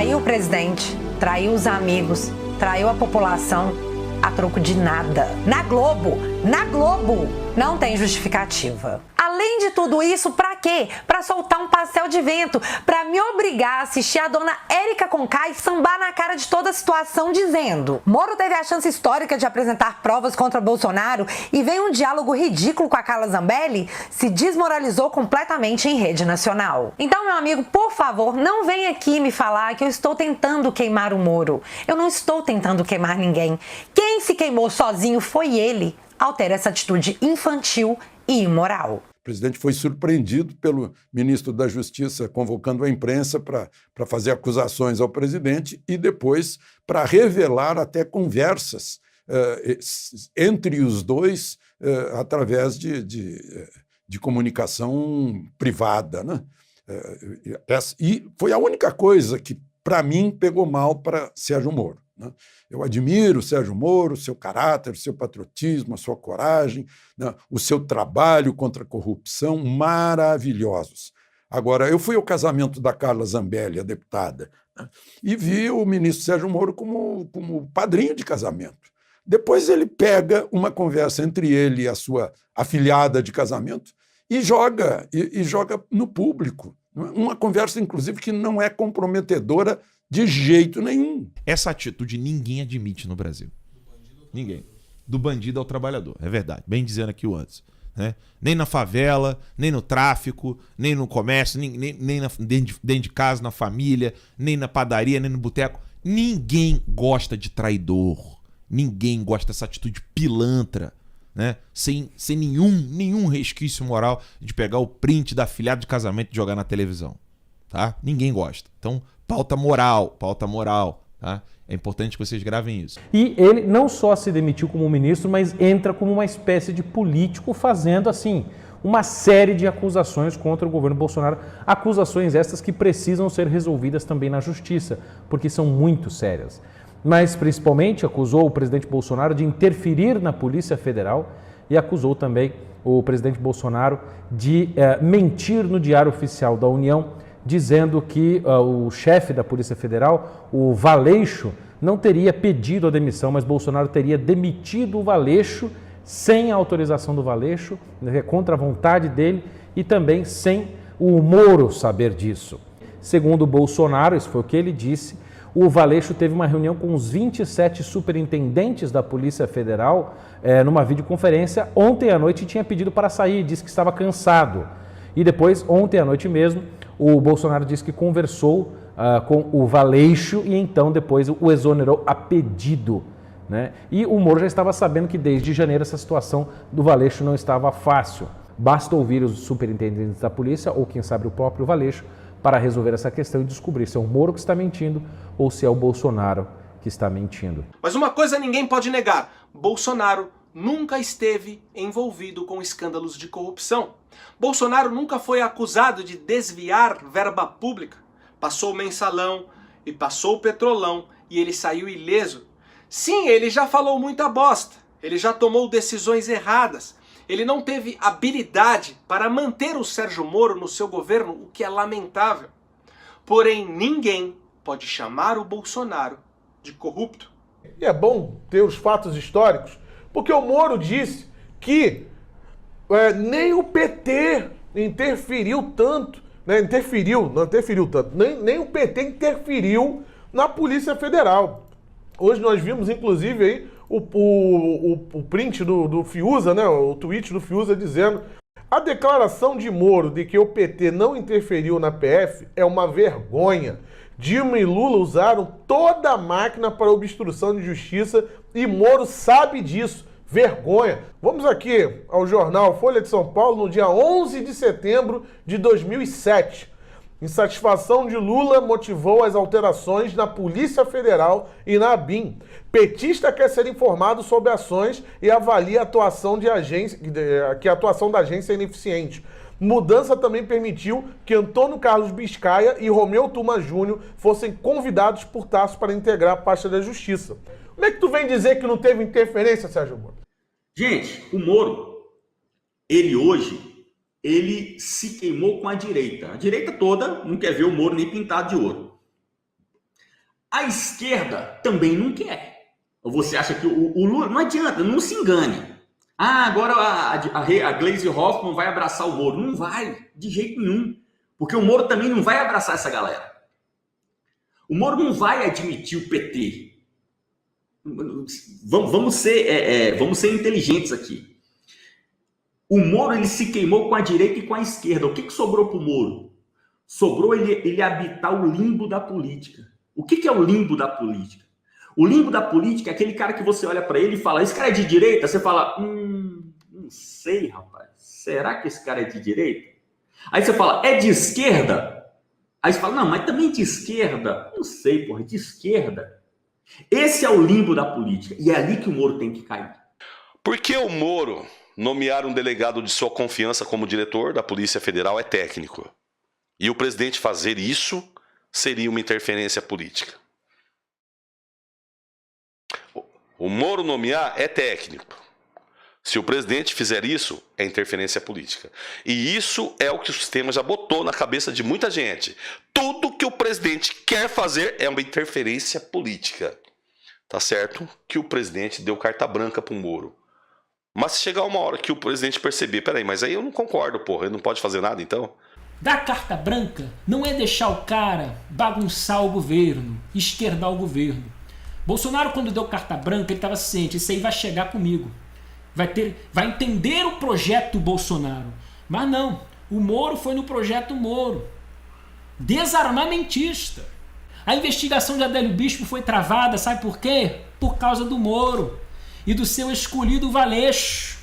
Traiu o presidente, traiu os amigos, traiu a população a troco de nada. Na Globo, não tem justificativa. Além de tudo isso, pra quê? Pra soltar um pastel de vento, pra me obrigar a assistir a dona Érica Conká e sambar na cara de toda a situação dizendo: Moro teve a chance histórica de apresentar provas contra Bolsonaro e veio um diálogo ridículo com a Carla Zambelli, se desmoralizou completamente em rede nacional. Então, meu amigo, por favor, não venha aqui me falar que eu estou tentando queimar o Moro. Eu não estou tentando queimar ninguém. Quem se queimou sozinho foi ele, ao ter essa atitude infantil e imoral. O presidente foi surpreendido pelo ministro da Justiça convocando a imprensa para fazer acusações ao presidente e depois para revelar até conversas entre os dois através de comunicação privada, né? E foi a única coisa que, para mim, pegou mal para Sérgio Moro, né? Eu admiro o Sérgio Moro, o seu caráter, o seu patriotismo, a sua coragem, né, o seu trabalho contra a corrupção, maravilhosos. Agora, eu fui ao casamento da Carla Zambelli, a deputada, né, e vi o ministro Sérgio Moro como padrinho de casamento. Depois ele pega uma conversa entre ele e a sua afilhada de casamento e joga no público. Uma conversa, inclusive, que não é comprometedora de jeito nenhum. Essa atitude ninguém admite no Brasil. Ninguém. Do bandido ao trabalhador, é verdade. Bem dizendo aqui o antes. Né? Nem na favela, nem no tráfico, nem no comércio, nem dentro de casa, na família, nem na padaria, nem no boteco. Ninguém gosta de traidor. Ninguém gosta dessa atitude pilantra, né? Sem nenhum resquício moral de pegar o print da afilhada de casamento e jogar na televisão. Tá? Ninguém gosta. Então, pauta moral, tá? É importante que vocês gravem isso. E ele não só se demitiu como ministro, mas entra como uma espécie de político fazendo, assim, uma série de acusações contra o governo Bolsonaro. Acusações estas que precisam ser resolvidas também na justiça, porque são muito sérias. Mas, principalmente, acusou o presidente Bolsonaro de interferir na Polícia Federal e acusou também o presidente Bolsonaro de mentir no Diário Oficial da União, dizendo que o chefe da Polícia Federal, o Valeixo, não teria pedido a demissão, mas Bolsonaro teria demitido o Valeixo sem a autorização do Valeixo, contra a vontade dele e também sem o Moro saber disso. Segundo o Bolsonaro, isso foi o que ele disse, o Valeixo teve uma reunião com os 27 superintendentes da Polícia Federal numa videoconferência ontem à noite e tinha pedido para sair, disse que estava cansado. E depois, ontem à noite mesmo, o Bolsonaro disse que conversou com o Valeixo e então depois o exonerou a pedido, né? E o Moro já estava sabendo que desde janeiro essa situação do Valeixo não estava fácil. Basta ouvir os superintendentes da polícia ou quem sabe o próprio Valeixo para resolver essa questão e descobrir se é o Moro que está mentindo ou se é o Bolsonaro que está mentindo. Mas uma coisa ninguém pode negar, Bolsonaro nunca esteve envolvido com escândalos de corrupção. Bolsonaro nunca foi acusado de desviar verba pública. Passou o mensalão e passou o petrolão e ele saiu ileso. Sim, ele já falou muita bosta, ele já tomou decisões erradas. Ele não teve habilidade para manter o Sérgio Moro no seu governo, o que é lamentável. Porém, ninguém pode chamar o Bolsonaro de corrupto. E é bom ter os fatos históricos, porque o Moro disse que nem o PT interferiu tanto, né? Não interferiu tanto, nem o PT interferiu na Polícia Federal. Hoje nós vimos, inclusive, aí, o print do Fiuza, né? O tweet do Fiuza dizendo: a declaração de Moro de que o PT não interferiu na PF é uma vergonha. Dilma e Lula usaram toda a máquina para obstrução de justiça e Moro sabe disso. Vergonha. Vamos aqui ao jornal Folha de São Paulo no dia 11 de setembro de 2007. Insatisfação de Lula motivou as alterações na Polícia Federal e na ABIN. Petista quer ser informado sobre ações e avalia a atuação que a atuação da agência é ineficiente. Mudança também permitiu que Antônio Carlos Biscaia e Romeu Tuma Júnior fossem convidados por Tasso para integrar a pasta da Justiça. Como é que tu vem dizer que não teve interferência, Sérgio Moro? Gente, o Moro, ele se queimou com a direita. A direita toda não quer ver o Moro nem pintado de ouro. A esquerda também não quer. Ou você acha que o Lula... Não adianta, não se engane. Ah, agora a Gleisi Hoffmann vai abraçar o Moro. Não vai, de jeito nenhum. Porque o Moro também não vai abraçar essa galera. O Moro não vai admitir o PT. Vamos ser inteligentes aqui. O Moro ele se queimou com a direita e com a esquerda. O que sobrou para o Moro? Sobrou ele habitar o limbo da política. O que é o limbo da política? O limbo da política é aquele cara que você olha para ele e fala, esse cara é de direita? Você fala, não sei, rapaz. Será que esse cara é de direita? Aí você fala, é de esquerda? Aí você fala, não, mas também de esquerda? Não sei, porra, de esquerda. Esse é o limbo da política. E é ali que o Moro tem que cair. Por que o Moro nomear um delegado de sua confiança como diretor da Polícia Federal é técnico? E o presidente fazer isso seria uma interferência política. O Moro nomear é técnico. Se o presidente fizer isso, é interferência política. E isso é o que o sistema já botou na cabeça de muita gente. Tudo que o presidente quer fazer é uma interferência política. Tá certo que o presidente deu carta branca pro Moro. Mas se chegar uma hora que o presidente perceber, peraí, mas aí eu não concordo, porra, ele não pode fazer nada então? Dar carta branca não é deixar o cara bagunçar o governo, esquerdar o governo. Bolsonaro, quando deu carta branca, ele estava ciente, isso aí vai chegar comigo. Vai entender o projeto Bolsonaro. Mas não, o Moro foi no projeto Moro. Desarmamentista. A investigação de Adélio Bispo foi travada, sabe por quê? Por causa do Moro e do seu escolhido Valeixo,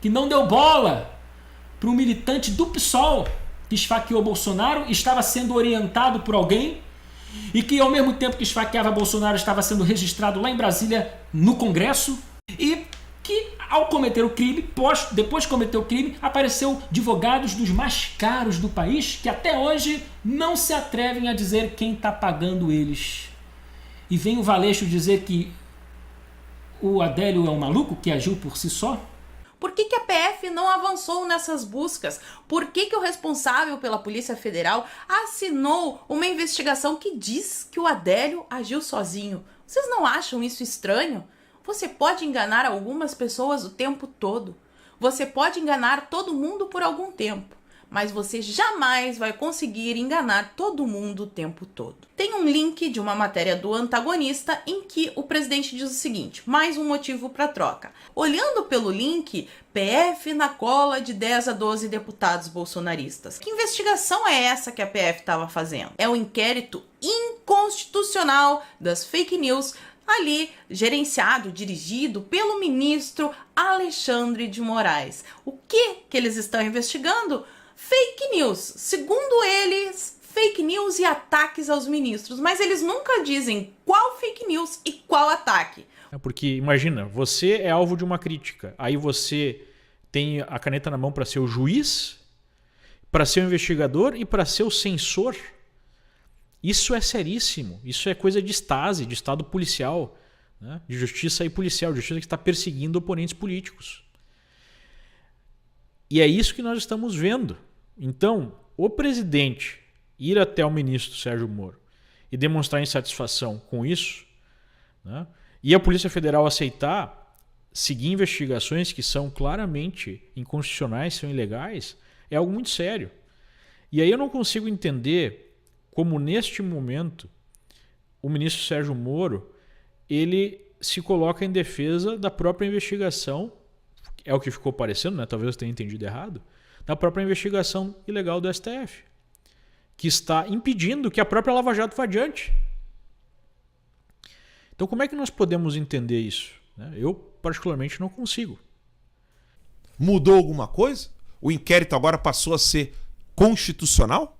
que não deu bola para um militante do PSOL que esfaqueou Bolsonaro, estava sendo orientado por alguém e que ao mesmo tempo que esfaqueava Bolsonaro estava sendo registrado lá em Brasília no Congresso e que ao cometer o crime, depois de cometer o crime, apareceu advogados dos mais caros do país que até hoje não se atrevem a dizer quem está pagando eles. E vem o Valeixo dizer que o Adélio é um maluco que agiu por si só? Por que a PF não avançou nessas buscas? Por que o responsável pela Polícia Federal assinou uma investigação que diz que o Adélio agiu sozinho? Vocês não acham isso estranho? Você pode enganar algumas pessoas o tempo todo. Você pode enganar todo mundo por algum tempo. Mas você jamais vai conseguir enganar todo mundo o tempo todo. Tem um link de uma matéria do Antagonista em que o presidente diz o seguinte, mais um motivo para troca. Olhando pelo link, PF na cola de 10 a 12 deputados bolsonaristas. Que investigação é essa que a PF estava fazendo? É um inquérito inconstitucional das fake news ali gerenciado, dirigido pelo ministro Alexandre de Moraes. O que eles estão investigando? Fake news. Segundo eles, fake news e ataques aos ministros. Mas eles nunca dizem qual fake news e qual ataque. Porque imagina, você é alvo de uma crítica. Aí você tem a caneta na mão para ser o juiz, para ser o investigador e para ser o censor. Isso é seríssimo. Isso é coisa de Stasi, de Estado policial, né? De justiça e policial, justiça que está perseguindo oponentes políticos. E é isso que nós estamos vendo. Então, o presidente ir até o ministro Sérgio Moro e demonstrar insatisfação com isso, né? E a Polícia Federal aceitar seguir investigações que são claramente inconstitucionais, são ilegais, é algo muito sério. E aí eu não consigo entender como neste momento o ministro Sérgio Moro ele se coloca em defesa da própria investigação, é o que ficou parecendo, né? Talvez eu tenha entendido errado, da própria investigação ilegal do STF, que está impedindo que a própria Lava Jato vá adiante. Então como é que nós podemos entender isso? Eu particularmente não consigo. Mudou alguma coisa? O inquérito agora passou a ser constitucional?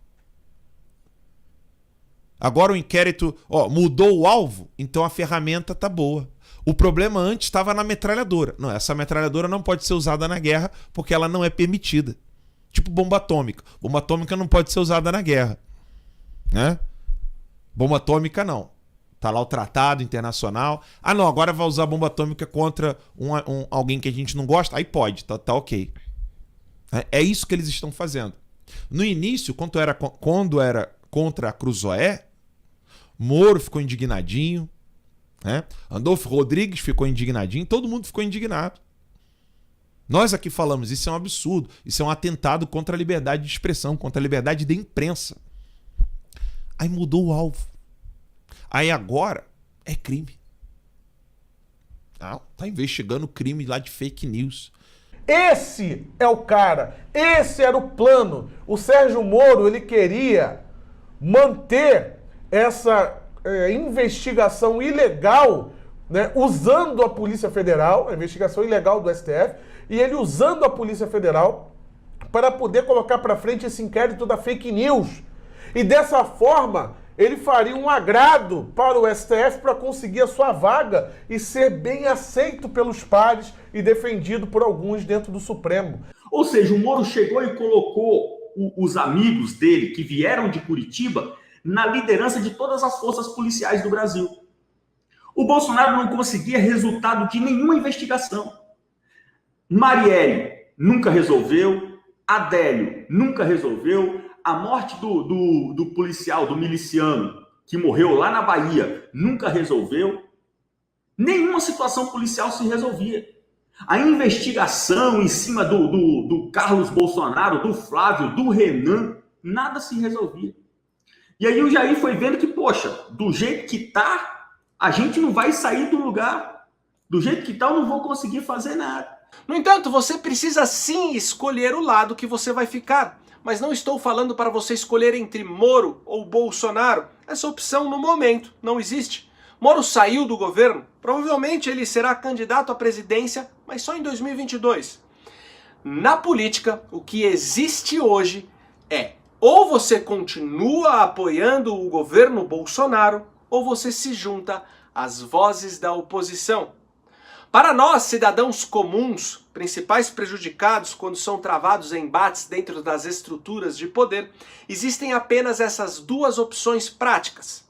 Agora o inquérito mudou o alvo, então a ferramenta tá boa. O problema antes estava na metralhadora. Não, essa metralhadora não pode ser usada na guerra porque ela não é permitida. Tipo bomba atômica. Bomba atômica não pode ser usada na guerra, né? Bomba atômica não. Tá lá o tratado internacional. Ah não, agora vai usar bomba atômica contra alguém que a gente não gosta? Aí pode, tá ok. É isso que eles estão fazendo. No início, quando era contra a Cruzoé, Moro ficou indignadinho, né? Andolfo Rodrigues ficou indignadinho, todo mundo ficou indignado. Nós aqui falamos, isso é um absurdo, isso é um atentado contra a liberdade de expressão, contra a liberdade de imprensa. Aí mudou o alvo. Aí agora é crime. Tá investigando crime lá de fake news. Esse é o cara, esse era o plano. O Sérgio Moro, ele queria manter essa investigação ilegal, né, usando a Polícia Federal, a investigação ilegal do STF, e ele usando a Polícia Federal para poder colocar para frente esse inquérito da fake news. E dessa forma, ele faria um agrado para o STF para conseguir a sua vaga e ser bem aceito pelos pares e defendido por alguns dentro do Supremo. Ou seja, o Moro chegou e colocou os amigos dele, que vieram de Curitiba, na liderança de todas as forças policiais do Brasil. O Bolsonaro não conseguia resultado de nenhuma investigação. Marielle nunca resolveu, Adélio nunca resolveu, a morte do policial, do miliciano, que morreu lá na Bahia, nunca resolveu. Nenhuma situação policial se resolvia. A investigação em cima do Carlos Bolsonaro, do Flávio, do Renan, nada se resolvia. E aí o Jair foi vendo que, poxa, do jeito que tá, a gente não vai sair do lugar. Do jeito que tá, eu não vou conseguir fazer nada. No entanto, você precisa sim escolher o lado que você vai ficar. Mas não estou falando para você escolher entre Moro ou Bolsonaro. Essa opção no momento não existe. Moro saiu do governo, provavelmente ele será candidato à presidência, mas só em 2022. Na política, o que existe hoje é ou você continua apoiando o governo Bolsonaro ou você se junta às vozes da oposição. Para nós, cidadãos comuns, principais prejudicados quando são travados embates dentro das estruturas de poder, existem apenas essas duas opções práticas: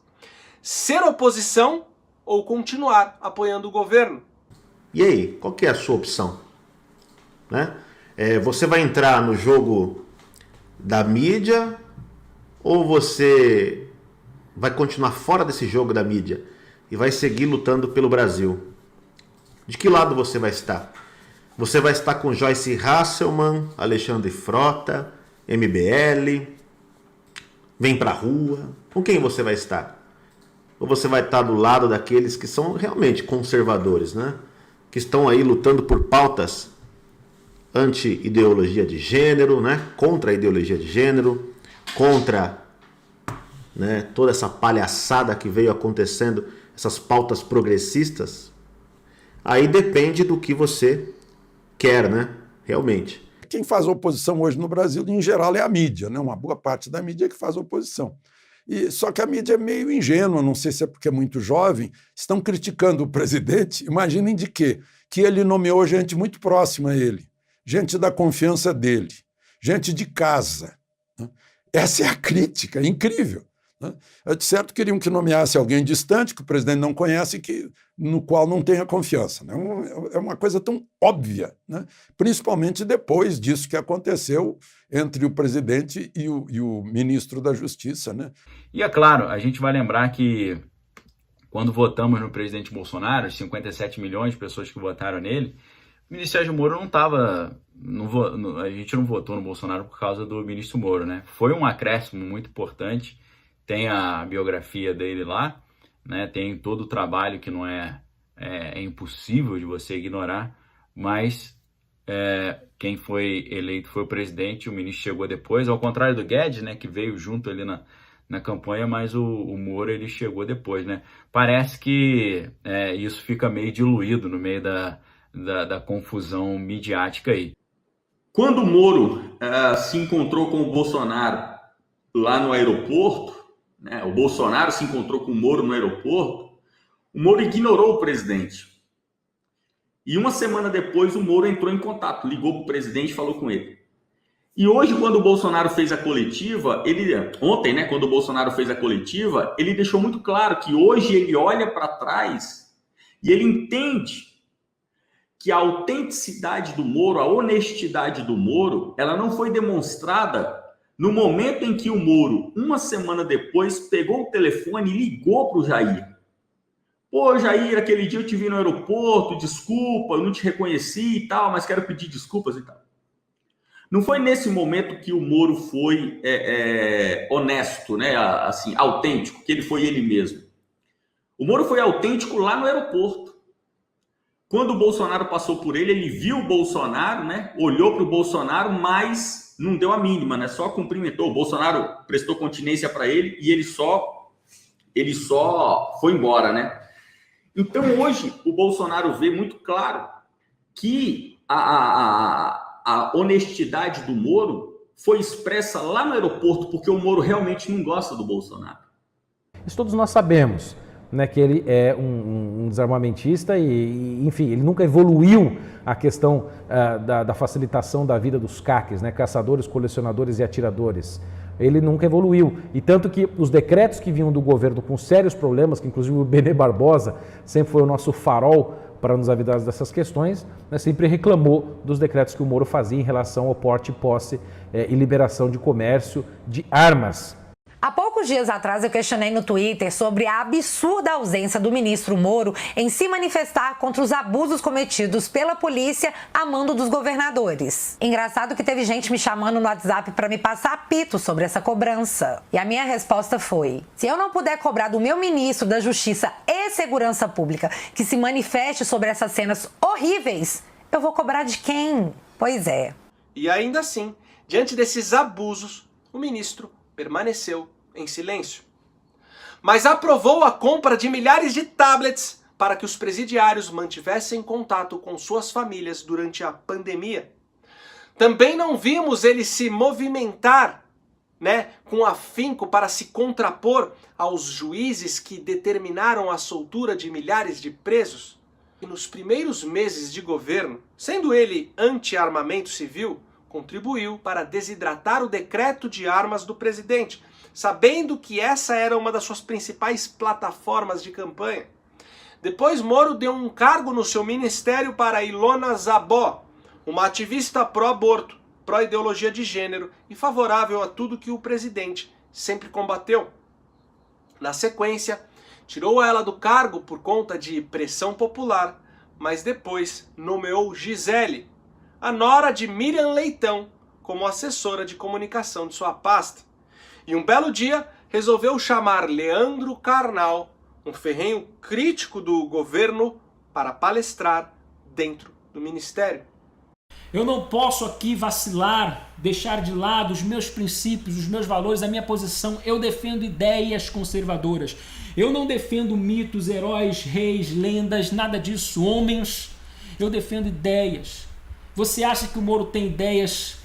ser oposição ou continuar apoiando o governo. E aí, qual que é a sua opção? Né? Você vai entrar no jogo da mídia ou você vai continuar fora desse jogo da mídia e vai seguir lutando pelo Brasil? De que lado você vai estar? Você vai estar com Joyce Hasselmann, Alexandre Frota, MBL, Vem Pra Rua? Com quem você vai estar? Ou você vai estar do lado daqueles que são realmente conservadores, né? Que estão aí lutando por pautas anti-ideologia de gênero, né? Contra a ideologia de gênero, contra, né, toda essa palhaçada que veio acontecendo, essas pautas progressistas. Aí depende do que você quer, né? Realmente. Quem faz oposição hoje no Brasil, em geral, é a mídia, né? Uma boa parte da mídia é que faz oposição. Só que a mídia é meio ingênua, não sei se é porque é muito jovem, estão criticando o presidente, imaginem de quê? Que ele nomeou gente muito próxima a ele, gente da confiança dele, gente de casa. Né? Essa é a crítica, é incrível. Né? De certo, queriam que nomeasse alguém distante, que o presidente não conhece, no qual não tenha confiança. Né? É uma coisa tão óbvia, né? Principalmente depois disso que aconteceu entre o presidente e o ministro da Justiça. Né? E é claro, a gente vai lembrar que quando votamos no presidente Bolsonaro, os 57 milhões de pessoas que votaram nele, o ministro Sérgio Moro não estava... a gente não votou no Bolsonaro por causa do ministro Moro, né? Foi um acréscimo muito importante. Tem a biografia dele lá, né? Tem todo o trabalho que não é impossível de você ignorar, mas quem foi eleito foi o presidente, o ministro chegou depois, ao contrário do Guedes, né, que veio junto ali na campanha, mas o Moro ele chegou depois, né? Parece que isso fica meio diluído no meio da confusão midiática aí. Quando o Moro se encontrou com o Bolsonaro lá no aeroporto, né, o Bolsonaro se encontrou com o Moro no aeroporto, o Moro ignorou o presidente. E uma semana depois o Moro entrou em contato, ligou para o presidente e falou com ele. E hoje, quando o Bolsonaro fez a coletiva, ontem, né, quando o Bolsonaro fez a coletiva, ele deixou muito claro que hoje ele olha para trás e ele entende que a autenticidade do Moro, a honestidade do Moro, ela não foi demonstrada No momento em que o Moro, uma semana depois, pegou o telefone e ligou para o Jair. Pô, Jair, aquele dia eu te vi no aeroporto, desculpa, eu não te reconheci e tal, mas quero pedir desculpas e tal. Não foi nesse momento que o Moro foi honesto, né? Assim, autêntico, que ele foi ele mesmo. O Moro foi autêntico lá no aeroporto. Quando o Bolsonaro passou por ele, ele viu o Bolsonaro, né? Olhou para o Bolsonaro, mas não deu a mínima, né? Só cumprimentou. O Bolsonaro prestou continência para ele e ele só foi embora, né? Então hoje o Bolsonaro vê muito claro que a honestidade do Moro foi expressa lá no aeroporto, porque o Moro realmente não gosta do Bolsonaro. Isso todos nós sabemos, né, que ele é um desarmamentista e, enfim, ele nunca evoluiu a questão da facilitação da vida dos CACs, né, caçadores, colecionadores e atiradores. Ele nunca evoluiu. E tanto que os decretos que vinham do governo com sérios problemas, que inclusive o Benê Barbosa sempre foi o nosso farol para nos avisar dessas questões, né, sempre reclamou dos decretos que o Moro fazia em relação ao porte, posse e liberação de comércio de armas. Há poucos dias atrás eu questionei no Twitter sobre a absurda ausência do ministro Moro em se manifestar contra os abusos cometidos pela polícia a mando dos governadores. Engraçado que teve gente me chamando no WhatsApp para me passar pito sobre essa cobrança. E a minha resposta foi: se eu não puder cobrar do meu ministro da Justiça e Segurança Pública que se manifeste sobre essas cenas horríveis, eu vou cobrar de quem? Pois é. E ainda assim, diante desses abusos, o ministro permaneceu em silêncio. Mas aprovou a compra de milhares de tablets para que os presidiários mantivessem contato com suas famílias durante a pandemia. Também não vimos ele se movimentar, com afinco para se contrapor aos juízes que determinaram a soltura de milhares de presos. E nos primeiros meses de governo, sendo ele anti-armamento civil, contribuiu para desidratar o decreto de armas do presidente, sabendo que essa era uma das suas principais plataformas de campanha. Depois, Moro deu um cargo no seu ministério para Ilona Zabó, uma ativista pró-aborto, pró-ideologia de gênero e favorável a tudo que o presidente sempre combateu. Na sequência, tirou ela do cargo por conta de pressão popular, mas depois nomeou Gisele, a nora de Miriam Leitão, como assessora de comunicação de sua pasta. E um belo dia resolveu chamar Leandro Carnal, um ferrenho crítico do governo, para palestrar dentro do ministério. Eu não posso aqui vacilar, deixar de lado os meus princípios, os meus valores, a minha posição. Eu defendo ideias conservadoras. Eu não defendo mitos, heróis, reis, lendas, nada disso, homens. Eu defendo ideias. Você acha que o Moro tem ideias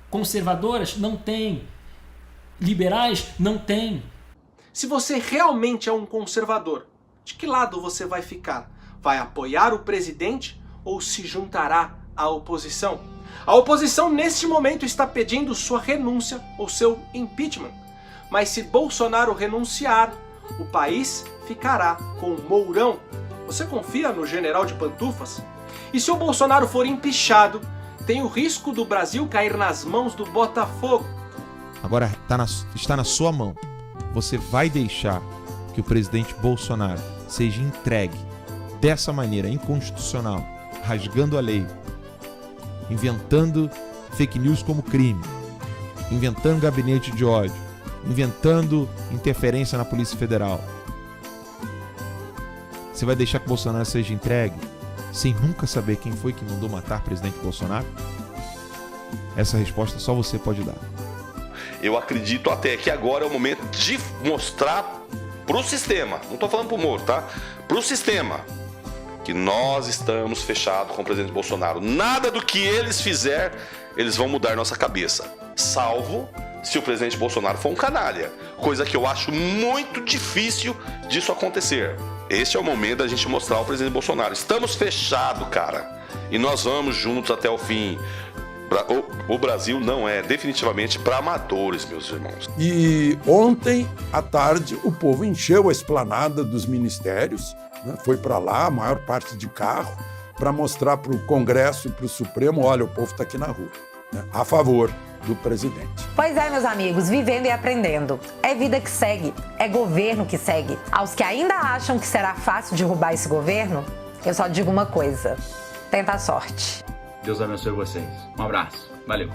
conservadoras? Não tem. Liberais? Não tem. Se você realmente é um conservador, de que lado você vai ficar? Vai apoiar o presidente ou se juntará à oposição? A oposição neste momento está pedindo sua renúncia ou seu impeachment. Mas se Bolsonaro renunciar, o país ficará com o Mourão. Você confia no general de pantufas? E se o Bolsonaro for empichado, tem o risco do Brasil cair nas mãos do Botafogo. Agora está na sua mão. Você vai deixar que o presidente Bolsonaro seja entregue dessa maneira inconstitucional, rasgando a lei, inventando fake news como crime, inventando gabinete de ódio, inventando interferência na Polícia Federal? Você vai deixar que o Bolsonaro seja entregue sem nunca saber quem foi que mandou matar o presidente Bolsonaro? Essa resposta só você pode dar. Eu acredito até que agora é o momento de mostrar pro sistema, não estou falando pro Moro, tá? Pro sistema, que nós estamos fechados com o presidente Bolsonaro. Nada do que eles fizer, eles vão mudar nossa cabeça. Salvo se o presidente Bolsonaro for um canalha. Coisa que eu acho muito difícil disso acontecer. Este é o momento da gente mostrar ao presidente Bolsonaro. Estamos fechados, cara. E nós vamos juntos até o fim. O Brasil não é definitivamente para amadores, meus irmãos. E ontem à tarde o povo encheu a esplanada dos ministérios, né? Foi para lá, a maior parte de carro, para mostrar para o Congresso e para o Supremo: olha, o povo está aqui na rua, né? A favor. do presidente. Pois é, meus amigos, vivendo e aprendendo. É vida que segue, é governo que segue. Aos que ainda acham que será fácil derrubar esse governo, eu só digo uma coisa: tenta a sorte. Deus abençoe vocês. Um abraço. Valeu.